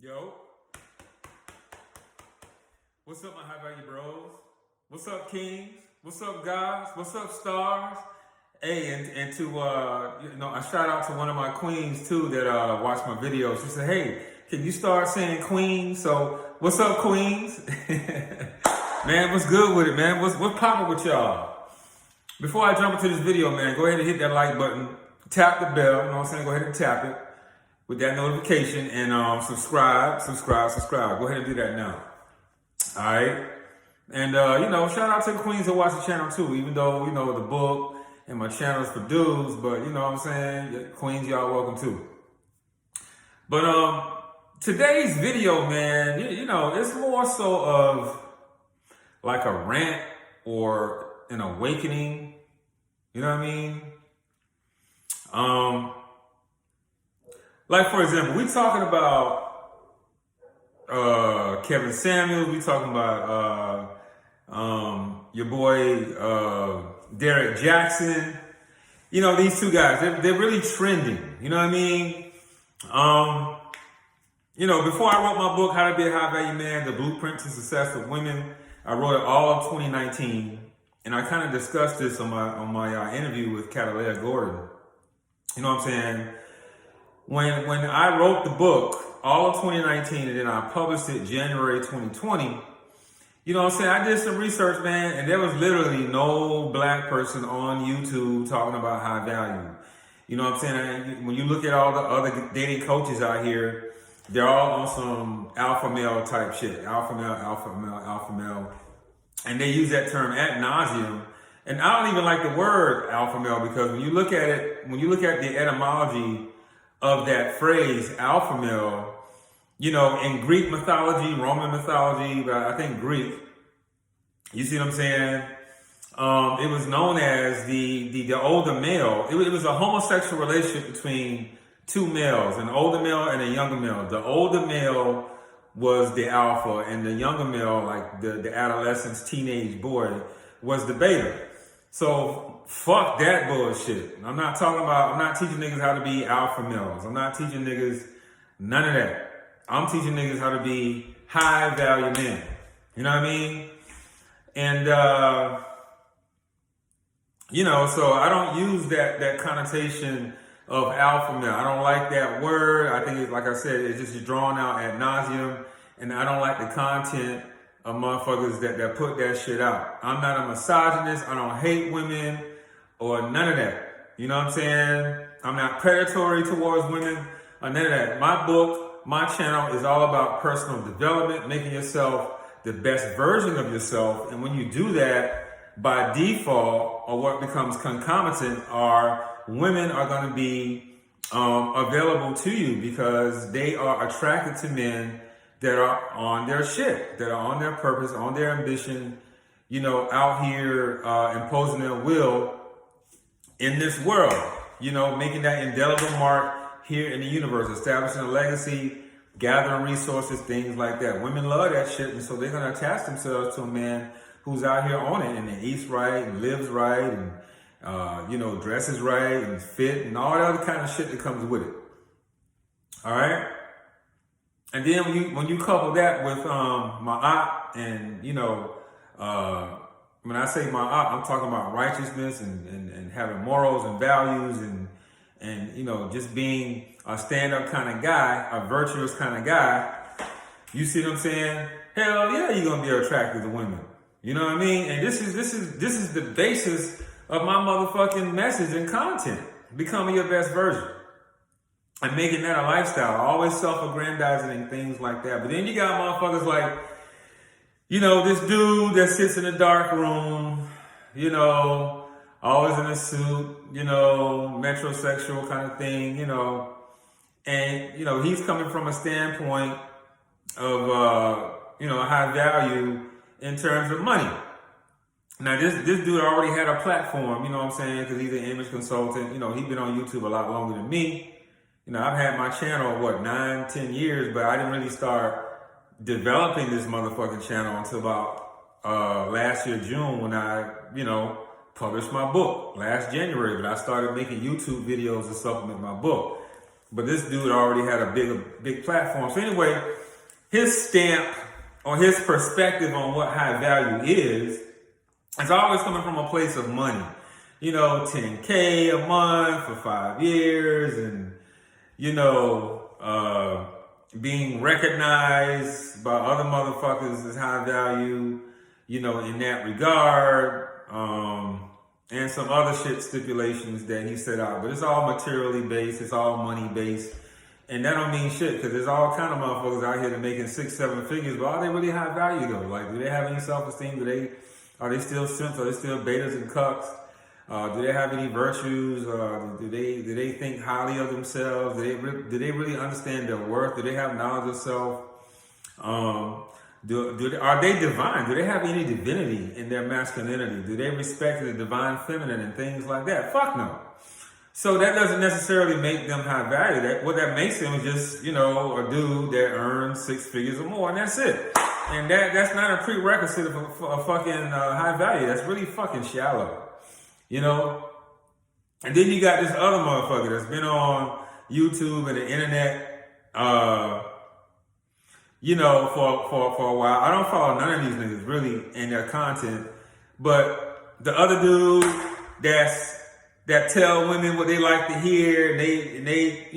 Yo, what's up, my high value bros? What's up, kings? What's up, guys? What's up, stars? Hey, and to a shout out to one of my queens too that watch my videos. She said, "Hey, can you start saying queens?" So, what's up, queens? Man, what's good with it, man? What's poppin' with y'all? Before I jump into this video, man, go ahead and hit that like button, tap the bell. You know what I'm saying? Go ahead and tap it with that notification and subscribe. Go ahead and do that now. All right. And, shout out to the queens that watch the channel too, even though, the book and my channel is for dudes, but you know what I'm saying? Queens, y'all welcome too. But, today's video, man, it's more so of like a rant or an awakening. You know what I mean? Like, for example, we talking about Kevin Samuels. We talking about your boy Derek Jackson. These two guys, they're really trending. You know what I mean? Before I wrote my book, How to Be a High Value Man, The Blueprint to Success of Women, I wrote it all in 2019. And I kind of discussed this on my interview with Catalina Gordon. You know what I'm saying? When I wrote the book, all of 2019, and then I published it January 2020, you know what I'm saying? I did some research, man, and there was literally no black person on YouTube talking about high value. You know what I'm saying? When you look at all the other dating coaches out here, they're all on some alpha male type shit. Alpha male. And they use that term ad nauseum. And I don't even like the word alpha male because when you look at the etymology of that phrase, alpha male, in Greek mythology, Roman mythology, but I think Greek, you see what I'm saying? It was known as the older male. It was a homosexual relationship between two males, an older male and a younger male. The older male was the alpha, and the younger male, like the adolescent, teenage boy, was the beta. So fuck that bullshit. I'm not teaching niggas how to be alpha males. I'm not teaching niggas none of that. I'm teaching niggas how to be high value men. You know what I mean? And, so I don't use that connotation of alpha male. I don't like that word. I think, like I said, it's just drawn out ad nauseum. And I don't like the content of motherfuckers that put that shit out. I'm not a misogynist. I don't hate women or none of that. You know what I'm saying? I'm not predatory towards women or none of that. My book, my channel is all about personal development, making yourself the best version of yourself. And when you do that, by default, or what becomes concomitant, are women are going to be available to you because they are attracted to men that are on their shit, that are on their purpose, on their ambition, out here imposing their will in this world, making that indelible mark here in the universe, establishing a legacy, gathering resources, things like that. Women love that shit, and so they're going to attach themselves to a man who's out here on it and eats right and lives right and, dresses right and fit and all that other kind of shit that comes with it. All right? And then when you couple that with my aunt and, when I say my aunt, I'm talking about righteousness and having morals and values and just being a stand-up kind of guy, a virtuous kind of guy. You see what I'm saying? Hell yeah, you're gonna be attracted to women. You know what I mean? And this is the basis of my motherfucking message and content. Becoming your best version. And making that a lifestyle. Always self-aggrandizing and things like that. But then you got motherfuckers like, this dude that sits in a dark room, always in a suit, metrosexual kind of thing, and, he's coming from a standpoint of, high value in terms of money. Now, this dude already had a platform, you know what I'm saying, because he's an image consultant. He's been on YouTube a lot longer than me. I've had my channel, 9-10 years, but I didn't really start developing this motherfucking channel until about last year, June, when I, published my book last January. But I started making YouTube videos to supplement my book. But this dude already had a big platform. So anyway, his stamp or his perspective on what high value is, it's always coming from a place of money. 10K a month for 5 years and, being recognized by other motherfuckers as high value, in that regard. And some other shit stipulations that he set out. But it's all materially based, it's all money based. And that don't mean shit, because there's all kind of motherfuckers out here that making 6-7 figures, but are they really high value though? Like, do they have any self-esteem? Are they still simps? Are they still betas and cucks? Do they have any virtues? Do they think highly of themselves? Do they really understand their worth? Do they have knowledge of self? Are they divine? Do they have any divinity in their masculinity? Do they respect the divine feminine and things like that? Fuck no. So that doesn't necessarily make them high value. What that makes them is just, a dude that earns 6 figures or more, and that's it. And that's not a prerequisite for a fucking high value. That's really fucking shallow, And then you got this other motherfucker that's been on YouTube and the internet, for a while. I don't follow none of these niggas really in their content, but the other dude that tell women what they like to hear, and they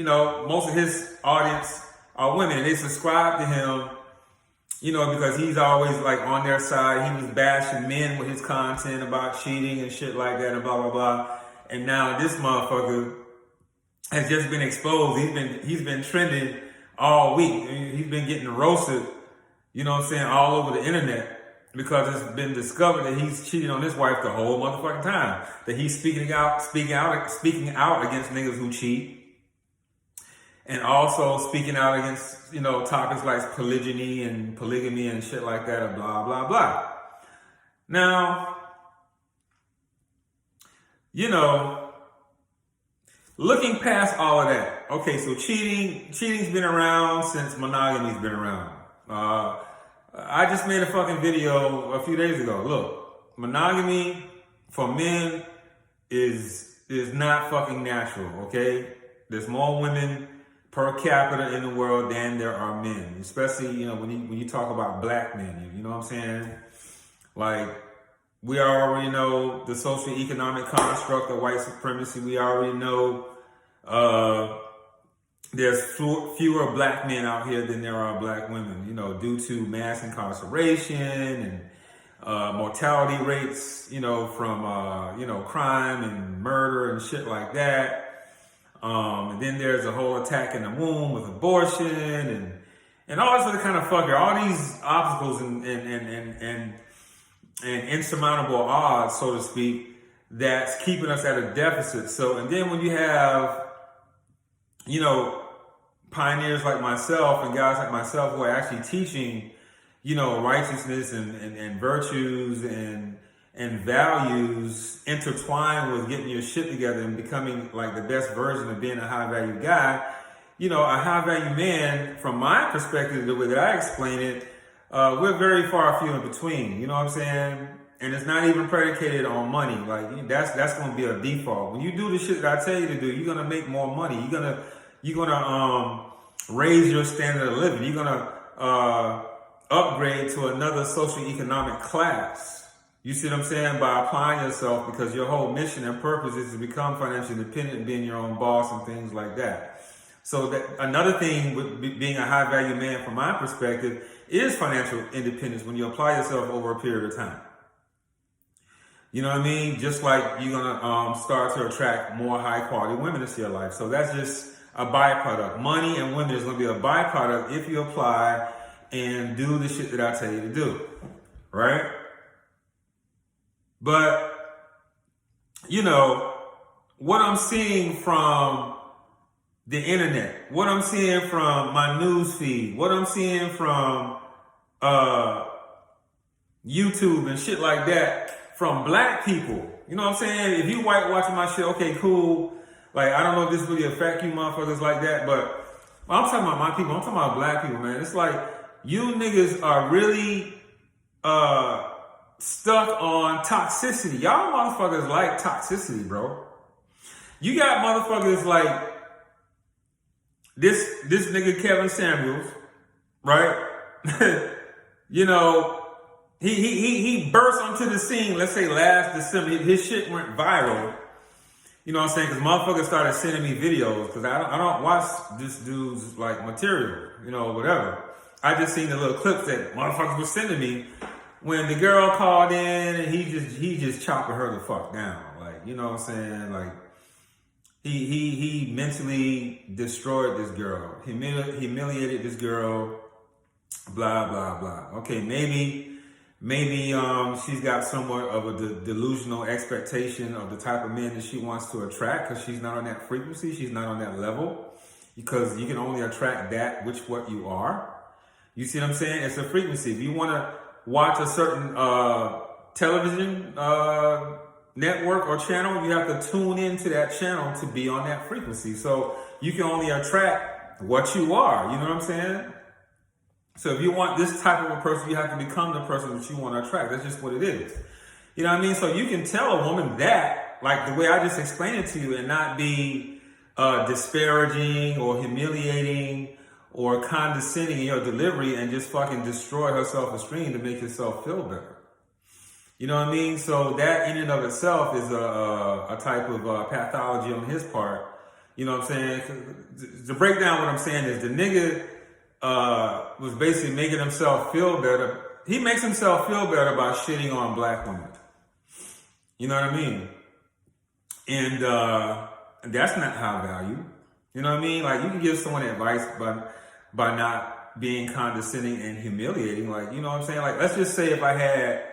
most of his audience are women, and they subscribe to him, because he's always like on their side. He was bashing men with his content about cheating and shit like that and blah blah blah. And now this motherfucker has just been exposed. He's been trending all week. He's been getting roasted, all over the internet, because it's been discovered that he's cheating on his wife the whole motherfucking time. That he's speaking out against niggas who cheat. And also speaking out against, topics like polygyny and polygamy and shit like that and blah, blah, blah. Now, looking past all of that, okay, so cheating's been around since monogamy's been around. I just made a fucking video a few days ago. Look, monogamy for men is not fucking natural, okay? There's more women per capita in the world than there are men, especially, when you talk about black men, you know what I'm saying? Like, we already know the social economic construct of white supremacy. We already know there's fewer black men out here than there are black women, due to mass incarceration and mortality rates, from, crime and murder and shit like that. And then there's a whole attack in the womb with abortion and all this other kind of fucker. All these obstacles and insurmountable odds, so to speak, that's keeping us at a deficit. So, and then when you have, pioneers like myself and guys like myself who are actually teaching, righteousness and virtues and values intertwined with getting your shit together and becoming like the best version of being a high value guy, a high value man, from my perspective, the way that I explain it, we're very far few in between, you know what I'm saying? And it's not even predicated on money. Like, that's going to be a default. When you do the shit that I tell you to do, you're going to make more money. You're gonna raise your standard of living. You're gonna upgrade to another socioeconomic class. You see what I'm saying? By applying yourself, because your whole mission and purpose is to become financially independent, being your own boss and things like that. So that another thing with being a high value man, from my perspective, is financial independence when you apply yourself over a period of time. You know what I mean? Just like you're gonna start to attract more high quality women into your life. So that's just a byproduct. Money and women is gonna be a byproduct if you apply and do the shit that I tell you to do, right? But, what I'm seeing from the internet, what I'm seeing from my news feed, what I'm seeing from YouTube and shit like that, from black people, you know what I'm saying? If you white watching my shit, okay, cool. Like, I don't know if this really affect you motherfuckers like that, but I'm talking about my people. I'm talking about black people, man. It's like, you niggas are really stuck on toxicity. Y'all motherfuckers like toxicity, bro. You got motherfuckers like this nigga Kevin Samuels, right? You know, he burst onto the scene, let's say last December. His shit went viral. You know what I'm saying? Because motherfuckers started sending me videos, because I don't watch this dude's like material, you know, whatever. I just seen the little clips that motherfuckers were sending me when the girl called in and he just chopping her the fuck down. Like, you know what I'm saying? Like, he mentally destroyed this girl, humiliated this girl, blah, blah, blah. Okay, maybe she's got somewhat of a delusional expectation of the type of men that she wants to attract, because she's not on that frequency, she's not on that level, because you can only attract that which what you are. You see what I'm saying? It's a frequency. If you want to watch a certain television network or channel, you have to tune into that channel to be on that frequency. So you can only attract what you are. You know what I'm saying? So if you want this type of a person, you have to become the person that you want to attract. That's just what it is. You know what I mean? So you can tell a woman that, like the way I just explained it to you, and not be disparaging or humiliating or condescending in your delivery, and just fucking destroy her self-esteem to make yourself feel better. You know what I mean? So that in and of itself is a type of pathology on his part. You know what I'm saying? To break down what I'm saying is, the nigga was basically making himself feel better. He makes himself feel better by shitting on black women. You know what I mean? And that's not high value. You know what I mean? Like, you can give someone advice by not being condescending and humiliating. Like, you know what I'm saying? Like, let's just say if I had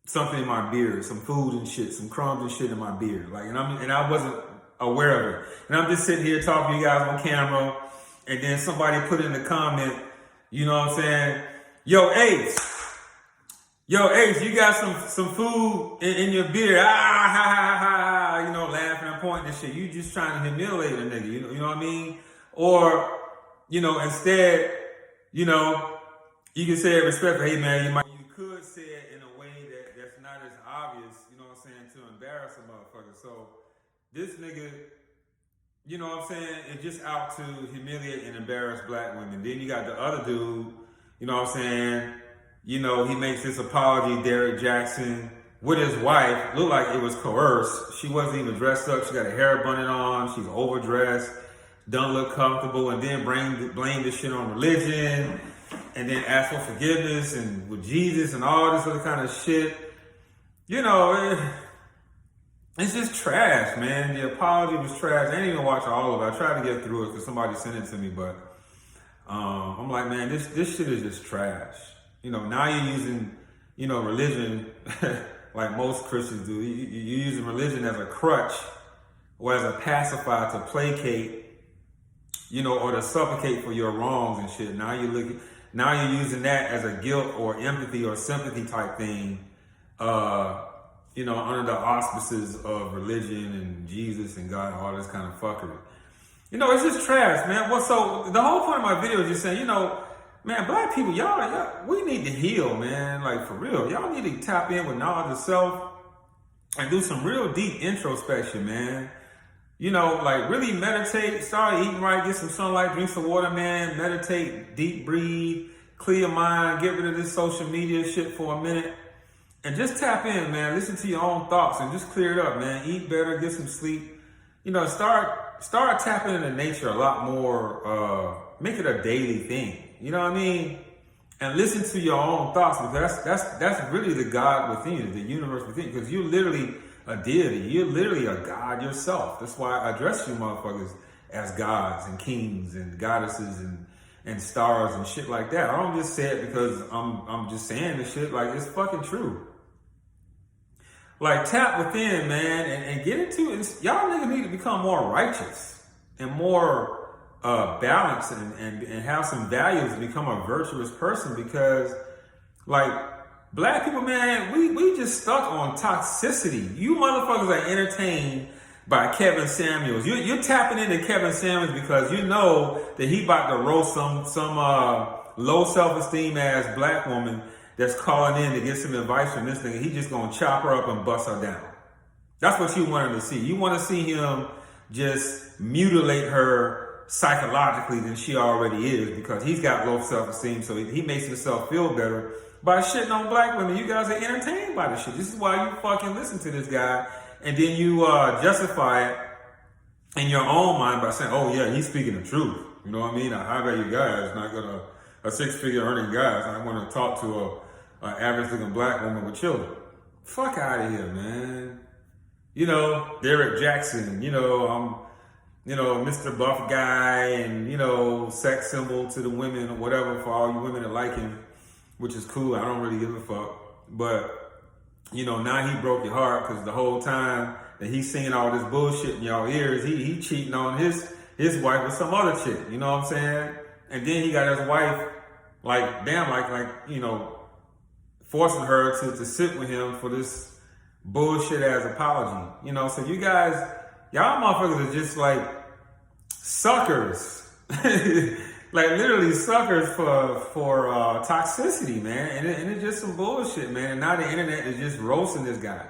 something in my beard, some food and shit, some crumbs and shit in my beard, like, and I wasn't aware of it, and I'm just sitting here talking to you guys on camera, and then somebody put in the comment, you know what I'm saying? Yo, Ace, you got some food in your beard, ha ha ha, you know, laughing and pointing and shit. You just trying to humiliate a nigga, you know what I mean? Or, you know, instead, you know, you can say it respectfully, hey man, you could say it in a way that's not as obvious, you know what I'm saying, to embarrass a motherfucker. So this nigga, you know what I'm saying, is just out to humiliate and embarrass black women. Then you got the other dude, you know what I'm saying, you know, he makes this apology, Derrick Jackson, with his wife. Looked like it was coerced. She wasn't even dressed up. She got her hair bunted on. She's overdressed, don't look comfortable, and then blame this shit on religion, and then ask for forgiveness and with Jesus and all this other kind of shit. You know, it's just trash, man. The apology was trash. I didn't even watch all of it. I tried to get through it because somebody sent it to me, but I'm like, man, this shit is just trash. You know, now you're using, you know, religion like most Christians do. You're using religion as a crutch or as a pacifier to placate, you know, or to supplicate for your wrongs and shit. Now you're using that as a guilt or empathy or sympathy type thing, you know, under the auspices of religion and Jesus and God and all this kind of fuckery. You know, it's just trash, man. Well, so the whole point of my video is just saying, you know, man, black people, y'all, we need to heal, man. Like, for real. Y'all need to tap in with knowledge of self and do some real deep introspection, man. You know, like, really meditate, start eating right, get some sunlight, drink some water, man. Meditate, deep breathe, clear your mind, get rid of this social media shit for a minute. And just tap in, man. Listen to your own thoughts and just clear it up, man. Eat better, get some sleep. You know, start tapping into nature a lot more. Make it a daily thing. You know what I mean? And listen to your own thoughts, because that's really the God within you, the universe within you. Because you're literally a deity. You're literally a God yourself. That's why I address you motherfuckers as gods and kings and goddesses and stars and shit like that. I don't just say it because I'm just saying this shit. Like, it's fucking true. Like, tap within, man, and get into it. Y'all niggas need to become more righteous and more balanced and have some values and become a virtuous person, because, like, black people, man, we just stuck on toxicity. You motherfuckers are entertained by Kevin Samuels. You're tapping into Kevin Samuels because you know that he about to roast some low self-esteem ass black woman that's calling in to get some advice from this nigga. He just gonna chop her up and bust her down. That's what you wanted to see. You want to see him just mutilate her psychologically than she already is, because he's got low self-esteem, so he makes himself feel better by shitting on black women. You guys are entertained by this shit. This is why you fucking listen to this guy, and then you justify it in your own mind by saying, oh yeah, he's speaking the truth. You know what I mean? A high-value guy is not gonna, a six-figure earning guy is not gonna talk to a average-looking black woman with children. Fuck out of here, man. You know, Derek Jackson, Mr. Buff Guy, and, sex symbol to the women or whatever, for all you women that like him, which is cool. I don't really give a fuck. But, now he broke your heart, because the whole time that he's singing all this bullshit in y'all ears, he cheating on his wife with some other chick. You know what I'm saying? And then he got his wife, forcing her to sit with him for this bullshit ass apology. So you guys, y'all motherfuckers are just like suckers. Like literally suckers for toxicity, man. And it's just some bullshit, man. And now the internet is just roasting this guy.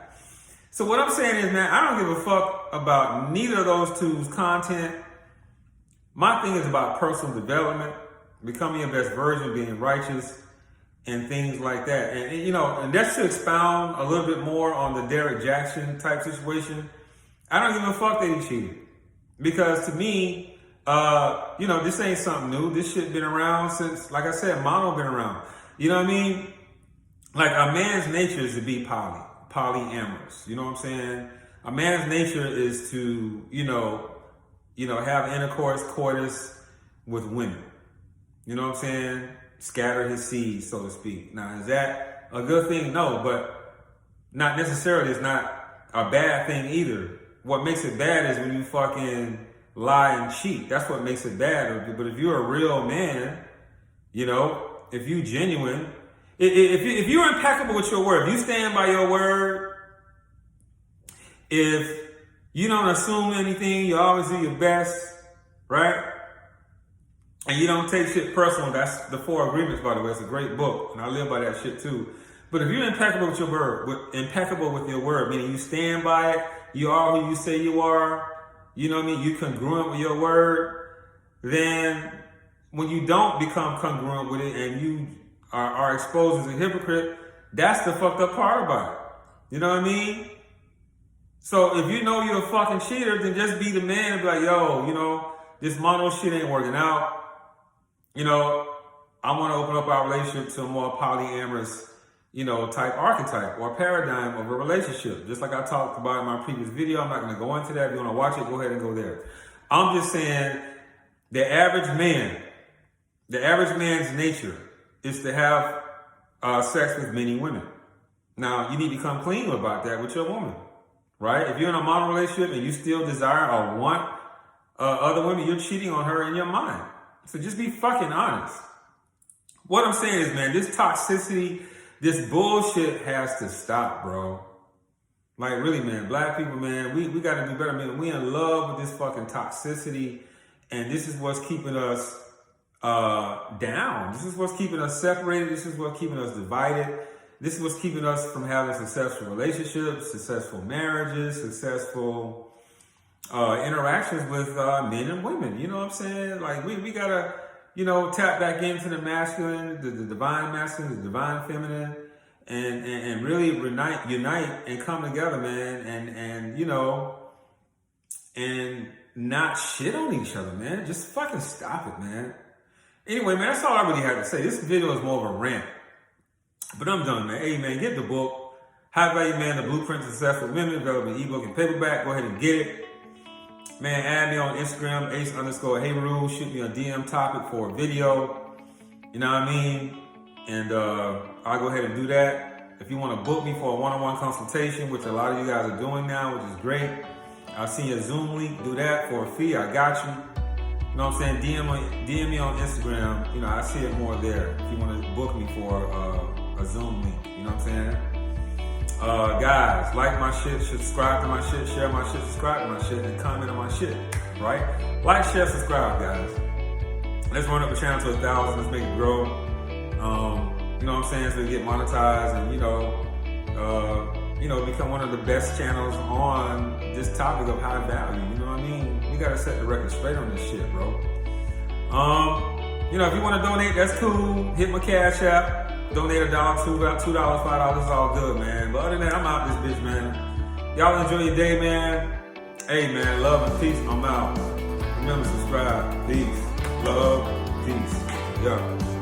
So what I'm saying is, man, I don't give a fuck about neither of those two's content. My thing is about personal development, becoming your best version, being righteous, and things like that. And that's to expound a little bit more on the Derek Jackson type situation. I don't give a fuck that he cheated. Because to me, this ain't something new. This shit been around since, like I said, mono been around. You know what I mean? Like, a man's nature is to be polyamorous. You know what I'm saying? A man's nature is to, have intercourse, coitus with women. You know what I'm saying? Scatter his seeds, so to speak. Now, is that a good thing? No, but not necessarily. It's not a bad thing either. What makes it bad is when you fucking lie and cheat. That's what makes it bad. But if you're a real man, if you genuine, if you're impeccable with your word, if you stand by your word, if you don't assume anything, you always do your best, right? And you don't take shit personal. That's the 4 Agreements, by the way. It's a great book, and I live by that shit too. But if you're impeccable with your word, meaning you stand by it, you are who you say you are, you know what I mean? You congruent with your word. Then when you don't become congruent with it and you are exposed as a hypocrite, that's the fucked up part about it. You know what I mean? So if you know you're a fucking cheater, then just be the man and be like, yo, this mono shit ain't working out. I want to open up our relationship to a more polyamorous, type archetype or paradigm of a relationship. Just like I talked about in my previous video. I'm not going to go into that. If you want to watch it, go ahead and go there. I'm just saying the average man's nature is to have sex with many women. Now, you need to come clean about that with your woman, right? If you're in a mono relationship and you still desire or want other women, you're cheating on her in your mind. So just be fucking honest. What I'm saying is, man, this toxicity, this bullshit has to stop, bro. Like, really, man, black people, man, we got to do better, man. We in love with this fucking toxicity, and this is what's keeping us down. This is what's keeping us separated. This is what's keeping us divided. This is what's keeping us from having successful relationships, successful marriages, successful interactions with men and women. You know what I'm saying? Like, we gotta, tap back into the masculine, the divine masculine, the divine feminine, and really unite and come together, man, and not shit on each other, man. Just fucking stop it, man. Anyway, man, that's all I really have to say. This video is more of a rant, but I'm done, man. Hey, man, get the book. High Value Man, The Blueprint to Successful Women, available in ebook and paperback. Go ahead and get it. Man, add me on Instagram, ace_heyru. Shoot me a DM topic for a video. You know what I mean? And I'll go ahead and do that. If you want to book me for a one-on-one consultation, which a lot of you guys are doing now, which is great, I'll send you a Zoom link. Do that for a fee. I got you. You know what I'm saying? DM me on Instagram. I see it more there if you want to book me for a Zoom link. You know what I'm saying? Guys, like my shit, subscribe to my shit, share my shit, subscribe to my shit, and comment on my shit, right? Like, share, subscribe, guys. Let's run up the channel to 1,000. Let's make it grow. You know what I'm saying? So we get monetized and, become one of the best channels on this topic of high value. You know what I mean? We gotta set the record straight on this shit, bro. If you want to donate, that's cool. Hit my Cash App. Donate $1, $2, $5. It's all good, man. But other than that, I'm out this bitch, man. Y'all enjoy your day, man. Hey, man, love and peace. I'm out. Remember, subscribe. Peace. Love. Peace. Yeah.